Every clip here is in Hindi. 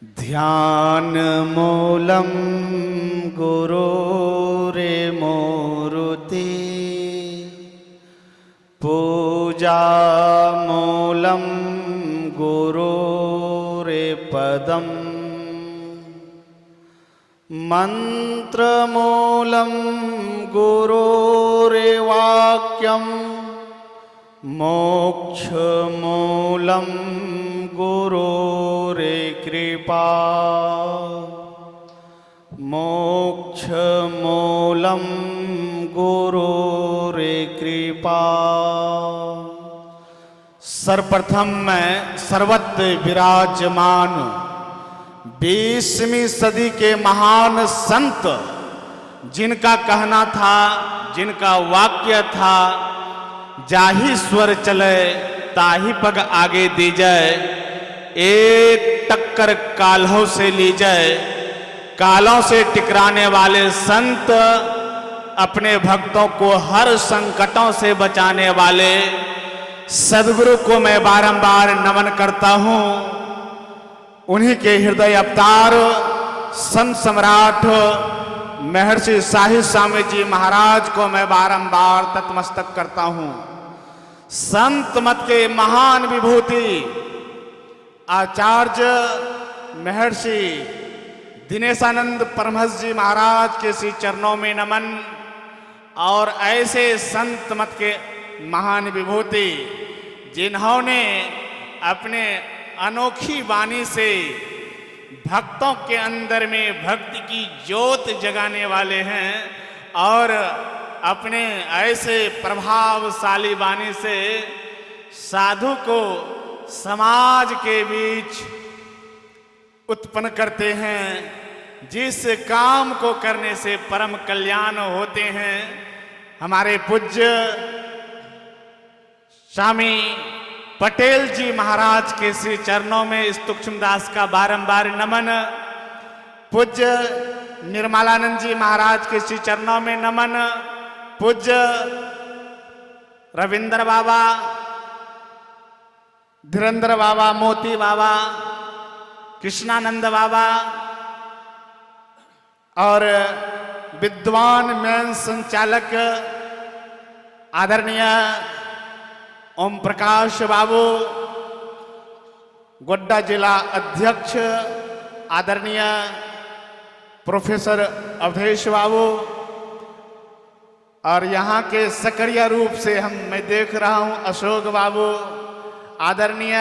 ध्यान मूलम गुरुरे मूर्ति पूजा मूलम गुरुरे पदम मंत्र मूलम गुरुरे वाक्यम मोक्ष मूलम गुरुरे कृपा मोक्ष मूलम गुरुरे कृपा। सर्वप्रथम मैं सर्वत्र विराजमान 20वीं सदी के महान संत जिनका कहना था, जिनका वाक्य था, जाहि स्वर चले ताहि पग आगे दी जाए, एक टक्कर कालों से ली जाए। कालों से टकराने वाले संत अपने भक्तों को हर संकटों से बचाने वाले सद्गुरु को मैं बारंबार नमन करता हूँ। उन्हीं के हृदय अवतार संत सम्राट महर्षि साहिब स्वामी जी महाराज को मैं बारंबार तत्मस्तक करता हूँ। संत मत के महान विभूति आचार्य महर्षि दिनेशानंद परमहंस जी महाराज के श्री चरणों में नमन। और ऐसे संत मत के महान विभूति जिन्होंने अपने अनोखी वाणी से भक्तों के अंदर में भक्ति की ज्योत जगाने वाले हैं और अपने ऐसे प्रभावशाली वाणी से साधु को समाज के बीच उत्पन्न करते हैं। जिस काम को करने से परम कल्याण होते हैं। हमारे पूज्य स्वामी पटेल जी महाराज के श्री चरणों में इस तुक्षमदास का बारंबार नमन। पूज्य निर्मलानंद जी महाराज के श्री चरणों में नमन। पूज्य रविंद्र बाबा, धीरेन्द्र बाबा, मोती बाबा, कृष्णानंद बाबा और विद्वान मेन संचालक आदरणीय ओम प्रकाश बाबू, गोड्डा जिला अध्यक्ष आदरणीय प्रोफेसर अवधेश बाबू और यहाँ के सक्रिय रूप से मैं देख रहा हूँ अशोक बाबू, आदरणीय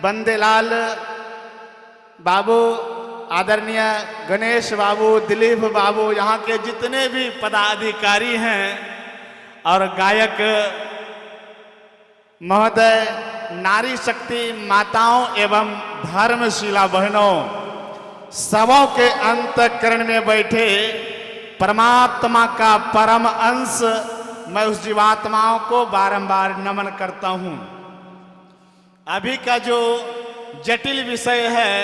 बंदेलाल बाबू, आदरणीय गणेश बाबू, दिलीप बाबू, यहाँ के जितने भी पदाधिकारी हैं और गायक महोदय, नारी शक्ति माताओं एवं धर्मशिला बहनों, सबों के अंतःकरण में बैठे परमात्मा का परम अंश मैं उस जीवात्माओं को बारंबार नमन करता हूँ। अभी का जो जटिल विषय है,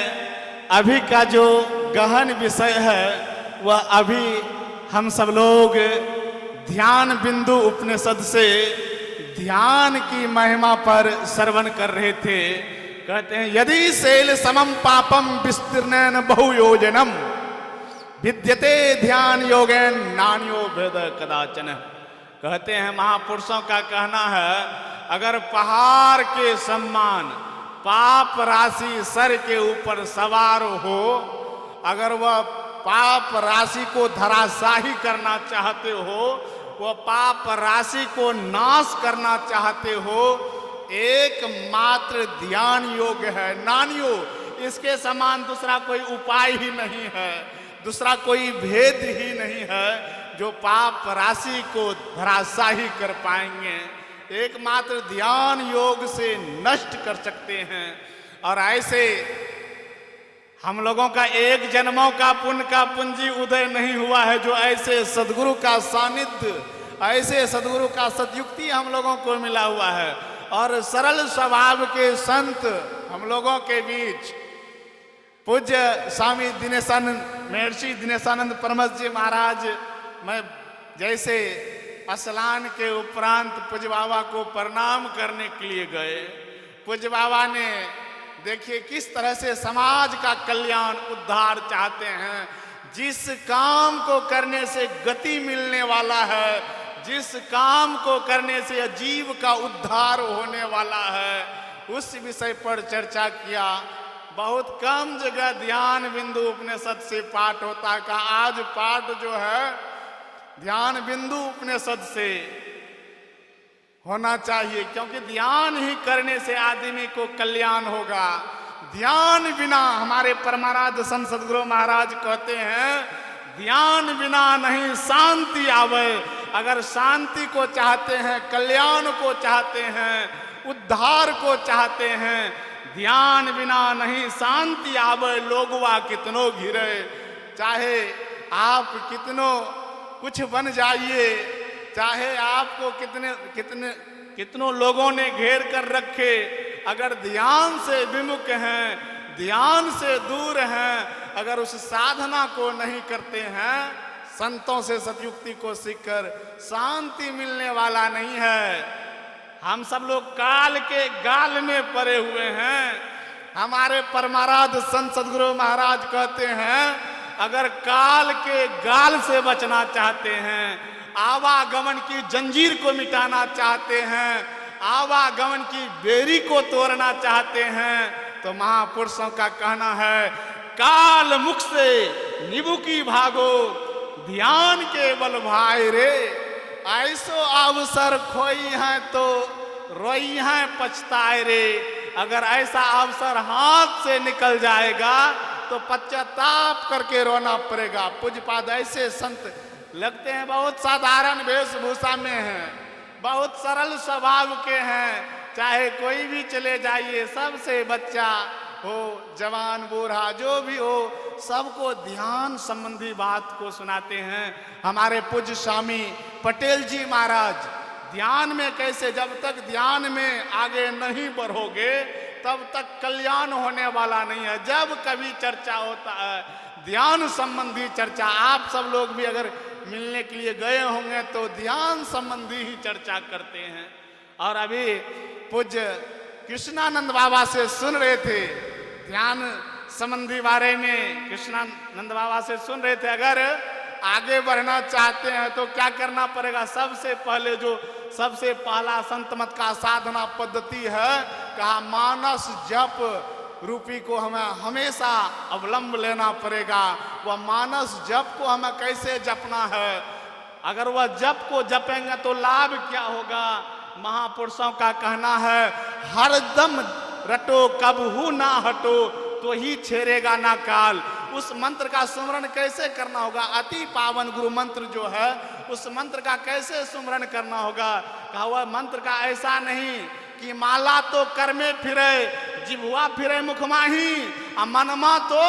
अभी का जो गहन विषय है, वह अभी हम सब लोग ध्यान बिंदु उपनिषद से ध्यान की महिमा पर श्रवण कर रहे थे। कहते हैं यदि शैल समम पापम विस्तीर्णेन बहुयोजनम विद्यते ध्यान योगेन नान्यो भेद कदाचन। कहते हैं महापुरुषों का कहना है अगर पहाड़ के समान पाप राशि सर के ऊपर सवार हो, अगर वह पाप राशि को धराशाही करना चाहते हो, वह पाप राशि को नाश करना चाहते हो, एकमात्र ध्यान योग है। नानियो, इसके समान दूसरा कोई उपाय ही नहीं है, दूसरा कोई भेद ही नहीं है जो पाप राशि को धराशाही कर पाएंगे। एकमात्र ध्यान योग से नष्ट कर सकते हैं। और ऐसे हम लोगों का एक जन्मों का पुण्य का पूंजी उदय नहीं हुआ है जो ऐसे सदगुरु का सानिध्य, ऐसे सदगुरु का सतयुक्ति हम लोगों को मिला हुआ है। और सरल स्वभाव के संत हम लोगों के बीच पूज्य स्वामी दिनेशानंद महर्षि दिनेशानंद परमहंस जी महाराज, मैं जैसे स्नान के उपरांत पूज्य बाबा को प्रणाम करने के लिए गए, पूज्य बाबा ने देखिए किस तरह से समाज का कल्याण उद्धार चाहते हैं। जिस काम को करने से गति मिलने वाला है, जिस काम को करने से जीव का उद्धार होने वाला है, उस विषय पर चर्चा किया। बहुत कम जगह ध्यान बिंदु उपनिषद से पाठ होता है। आज पाठ जो है ध्यान बिंदु उपनिषद से होना चाहिए, क्योंकि ध्यान ही करने से आदमी को कल्याण होगा। ध्यान बिना, हमारे परमाराध्य संत सद्गुरु महाराज कहते हैं, ध्यान बिना नहीं शांति आवे। अगर शांति को चाहते हैं, कल्याण को चाहते हैं, उद्धार को चाहते हैं, ध्यान बिना नहीं शांति आवे। लोगवा कितनो घिरे, चाहे आप कितनो कुछ बन जाइए, चाहे आपको कितनों लोगों ने घेर कर रखे, अगर ध्यान से विमुख हैं, ध्यान से दूर हैं, अगर उस साधना को नहीं करते हैं, संतों से सतयुक्ति को सीखकर शांति मिलने वाला नहीं है। हम सब लोग काल के गाल में पड़े हुए हैं। हमारे परमाराध्य संत सद्गुरु महाराज कहते हैं, अगर काल के गाल से बचना चाहते हैं, आवागमन की जंजीर को मिटाना चाहते हैं, आवागमन की बेरी को तोड़ना चाहते हैं, तो महापुरुषों का कहना है, काल मुख से निबुकी भागो, ध्यान के बल भाई रे। ऐसो अवसर खोई है तो रोई है पछताए रे। अगर ऐसा अवसर हाथ से निकल जाएगा तो पश्चाताप करके रोना पड़ेगा। पूज्यपाद ऐसे संत लगते हैं, बहुत साधारण वेशभूषा में हैं, बहुत सरल स्वभाव के हैं। चाहे कोई भी चले जाइए, सबसे बच्चा हो, जवान बूढ़ा जो भी हो, सबको ध्यान संबंधी बात को सुनाते हैं। हमारे पूज्य स्वामी पटेल जी महाराज ध्यान में कैसे, जब तक ध्यान में आगे नहीं बढ़ोगे तब तक कल्याण होने वाला नहीं है। जब कभी चर्चा होता है ध्यान संबंधी चर्चा, आप सब लोग भी अगर मिलने के लिए गए होंगे तो ध्यान संबंधी ही चर्चा करते हैं। और अभी पूज्य कृष्णानंद बाबा से सुन रहे थे ध्यान संबंधी बारे में, कृष्णानंद बाबा से सुन रहे थे, अगर आगे बढ़ना चाहते हैं तो क्या करना पड़ेगा। सबसे पहले जो सबसे पहला संत मत का साधना पद्धति है, कहा मानस जप रूपी को हमें हमेशा अवलंब लेना पड़ेगा। वह मानस जप को हमें कैसे जपना है, अगर वह जप को जपेंगे तो लाभ क्या होगा। महापुरुषों का कहना है, हरदम रटो कबहू ना हटो तो ही छेड़ेगा ना काल। उस मंत्र का सुमरण कैसे करना होगा, अति पावन गुरु मंत्र जो है उस मंत्र का कैसे सुमरण करना होगा। कहा वह मंत्र का ऐसा नहीं कि माला तो कर में फिरे, जिभुआ फिरे मुख माही, मनमा तो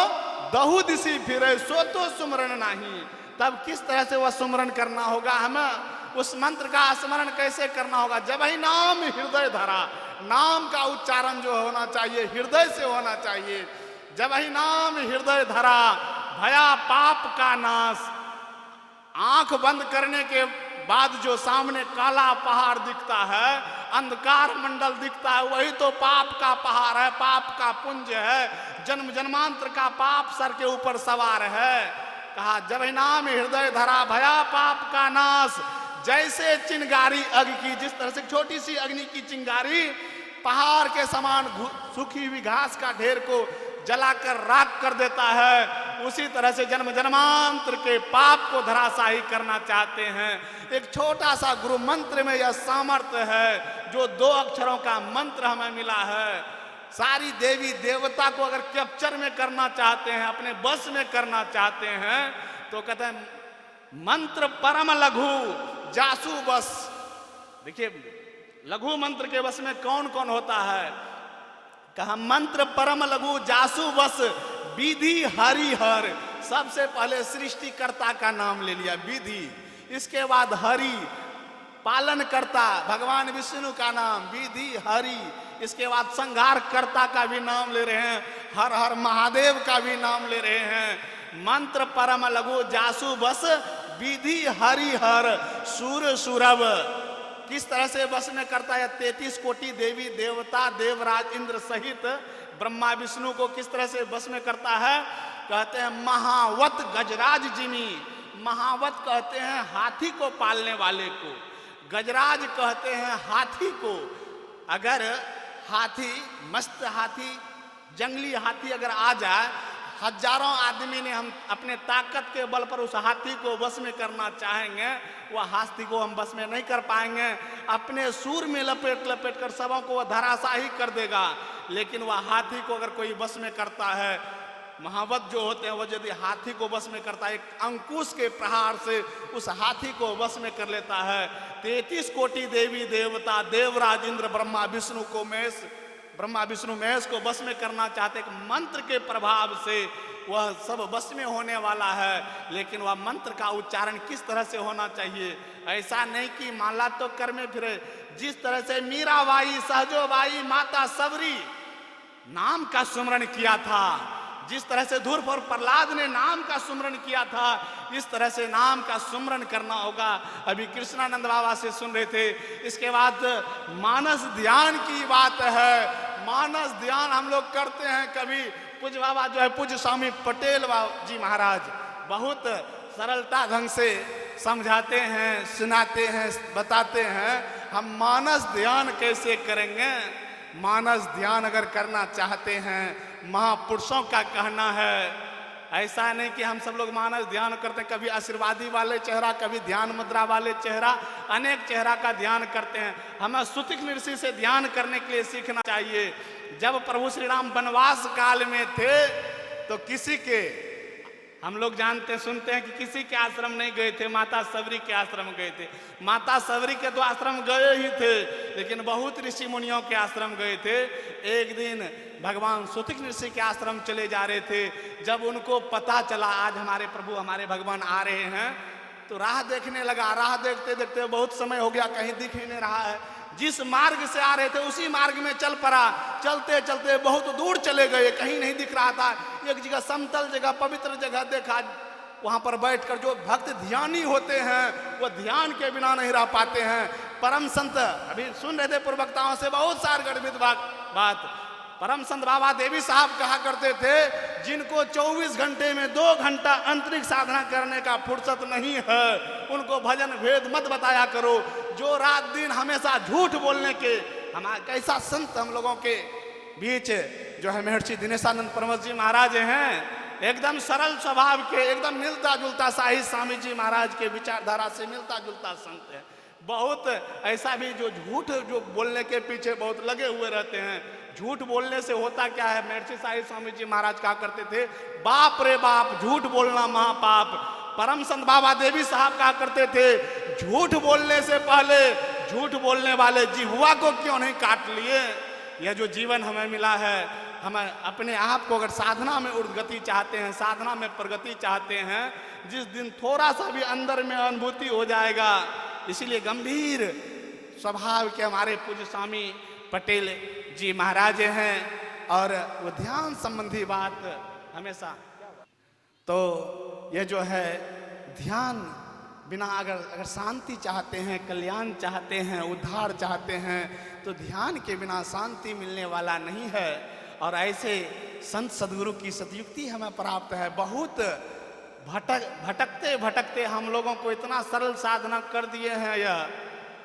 दहु दिशी फिरे, सो तो सुमरण नहीं। तब किस तरह से वह सुमरण करना होगा, हमें उस मंत्र का स्मरण कैसे करना होगा। जब ही नाम हृदय धरा, नाम का उच्चारण जो होना चाहिए हृदय से होना चाहिए। जब ही नाम हृदय धरा, भया पाप का नाश। आंख बंद करने के बाद जो सामने काला पहाड़ दिखता है, अंधकार मंडल दिखता है, वही तो पाप का पहाड़ है, पाप का पुंज है, जन्म जन्मांतर का पाप सर के ऊपर सवार है। कहा जब ही नाम हृदय धरा, भया पाप का नाश। जैसे चिंगारी अग्नि की, जिस तरह से छोटी सी अग्नि की चिंगारी पहाड़ के समान सूखी हुई घास का ढेर को जलाकर राख कर देता है, उसी तरह से जन्म जन्मांतर के पाप को धराशाही करना चाहते हैं। एक छोटा सा गुरु मंत्र में यह सामर्थ्य है, जो 2 अक्षरों का मंत्र हमें मिला है। सारी देवी देवता को अगर कैप्चर में करना चाहते हैं, अपने बस में करना चाहते हैं, तो कहते हैं मंत्र परम लघु जासु बस। देखिए लघु मंत्र के बस में कौन कौन होता है। कहा मंत्र परम लघु जासु बस, विधि हरिहर। सबसे पहले सृष्टिकर्ता का नाम ले लिया विधि, इसके बाद हरि पालन करता भगवान विष्णु का नाम विधि हरि, इसके बाद संहार कर्ता का भी नाम ले रहे हैं, हर हर महादेव का भी नाम ले रहे हैं। मंत्र परम लघु जासु बस, विधि हरिहर सूर सुरभ। किस तरह से बस में करता है, 33 कोटि देवी देवता देवराज इंद्र सहित ब्रह्मा विष्णु को किस तरह से बस में करता है? कहते हैं महावत गजराज जिमी। महावत कहते हैं हाथी को पालने वाले को, गजराज कहते हैं हाथी को। अगर हाथी, मस्त हाथी, जंगली हाथी अगर आ जाए, हजारों आदमी ने हम अपने ताकत के बल पर उस हाथी को बस में करना चाहेंगे, वह हाथी को हम बस में नहीं कर पाएंगे। अपने सूर में लपेट लपेट कर सबों को वह धराशाही कर देगा। लेकिन वह हाथी को अगर कोई बस में करता है, महावत जो होते हैं, वो यदि हाथी को बस में करता है, एक अंकुश के प्रहार से उस हाथी को बस में कर लेता है। 33 कोटि देवी देवता, देवराज इंद्र, ब्रह्मा विष्णु महेश को बस में करना चाहते। एक मंत्र के प्रभाव से वह सब बस में होने वाला है। लेकिन वह मंत्र का उच्चारण किस तरह से होना चाहिए? ऐसा नहीं कि माला तो कर में फिरे। जिस तरह से मीराबाई, सहजोबाई, माता सबरी नाम का सुमरण किया था, जिस तरह से ध्रुव और प्रहलाद ने नाम का सुमरण किया था, इस तरह से नाम का सुमरण करना होगा। अभी कृष्णानंद बाबा से सुन रहे थे। इसके बाद मानस ध्यान की बात है। मानस ध्यान हम लोग करते हैं। कभी पूज्य बाबा जो है, पूज्य स्वामी पटेल जी महाराज बहुत सरलता ढंग से समझाते हैं, सुनाते हैं, बताते हैं हम मानस ध्यान कैसे करेंगे। मानस ध्यान अगर करना चाहते हैं, महापुरुषों का कहना है। ऐसा नहीं कि हम सब लोग मानस ध्यान करते हैं, कभी आशीर्वादी वाले चेहरा, कभी ध्यान मुद्रा वाले चेहरा, अनेक चेहरा का ध्यान करते हैं। हमें सुतिक ऋषि से ध्यान करने के लिए सीखना चाहिए। जब प्रभु श्री राम वनवास काल में थे तो किसी के, हम लोग जानते सुनते हैं कि किसी के आश्रम नहीं गए थे, माता सबरी के आश्रम गए थे। माता सबरी के तो आश्रम गए ही थे, लेकिन बहुत ऋषि मुनियों के आश्रम गए थे। एक दिन भगवान सुतिक ऋषि के आश्रम चले जा रहे थे। जब उनको पता चला आज हमारे प्रभु, हमारे भगवान आ रहे हैं, तो राह देखने लगा। राह देखते देखते बहुत समय हो गया, कहीं दिख ही नहीं रहा है। जिस मार्ग से आ रहे थे उसी मार्ग में चल पड़ा। चलते चलते बहुत दूर चले गए, कहीं नहीं दिख रहा था। एक जगह समतल जगह, पवित्र जगह देखा। वहां पर बैठकर जो भक्त ध्यानी होते हैं वो ध्यान के बिना नहीं रह पाते हैं। परम संत अभी सुन रहे थे पूर्वक्ताओं से बहुत सार गढ़वित बात। परम संत बाबा देवी साहब कहा करते थे, जिनको 24 घंटे में 2 घंटा अंतरिक्ष साधना करने का फुर्सत नहीं है, उनको भजन भेद मत बताया करो। जो रात दिन हमेशा झूठ बोलने के, हमारे कैसा संत हम लोगों के बीच जो है महर्षि दिनेशानंद परमहंस जी महाराज हैं। एकदम सरल स्वभाव के, एकदम मिलता जुलता शाही स्वामी जी महाराज के विचारधारा से मिलता जुलता संत है। बहुत ऐसा भी जो झूठ जो बोलने के पीछे बहुत लगे हुए रहते हैं। झूठ बोलने से होता क्या है? महर्षि शाही स्वामी जी महाराज कहा करते थे, बाप रे बाप, झूठ बोलना महापाप। परम संत बाबा देवी साहब कहा करते थे, झूठ बोलने से पहले झूठ बोलने वाले जिह्वा को क्यों नहीं काट लिए? यह जो जीवन हमें मिला है, हम अपने आप को अगर साधना में उर्गति चाहते हैं, साधना में प्रगति चाहते हैं, जिस दिन थोड़ा सा भी अंदर में अनुभूति हो जाएगा। इसीलिए गंभीर स्वभाव के हमारे पूज्य स्वामी पटेल जी महाराज हैं और वो ध्यान संबंधी बात हमेशा। तो ये जो है ध्यान बिना अगर शांति चाहते हैं, कल्याण चाहते हैं, उद्धार चाहते हैं, तो ध्यान के बिना शांति मिलने वाला नहीं है। और ऐसे संत सदगुरु की सतयुक्ति हमें प्राप्त है। बहुत भटकते भटकते हम लोगों को इतना सरल साधना कर दिए हैं यह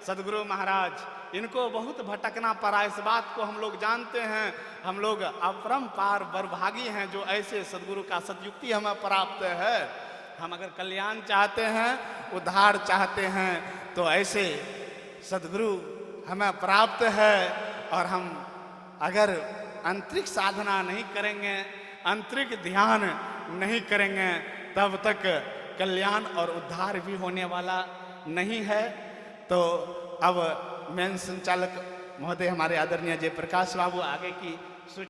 सदगुरु महाराज। इनको बहुत भटकना पड़ा, इस बात को हम लोग जानते हैं। हम लोग अपरंपार बरभागी हैं जो ऐसे सदगुरु का सतयुक्ति हमें प्राप्त है। हम अगर कल्याण चाहते हैं, उद्धार चाहते हैं, तो ऐसे सदगुरु हमें प्राप्त है। और हम अगर अंतरिक्ष साधना नहीं करेंगे, अंतरिक्ष ध्यान नहीं करेंगे, तब तक कल्याण और उद्धार भी होने वाला नहीं है। तो अब मेन संचालक महोदय हमारे आदरणीय जयप्रकाश बाबू आगे की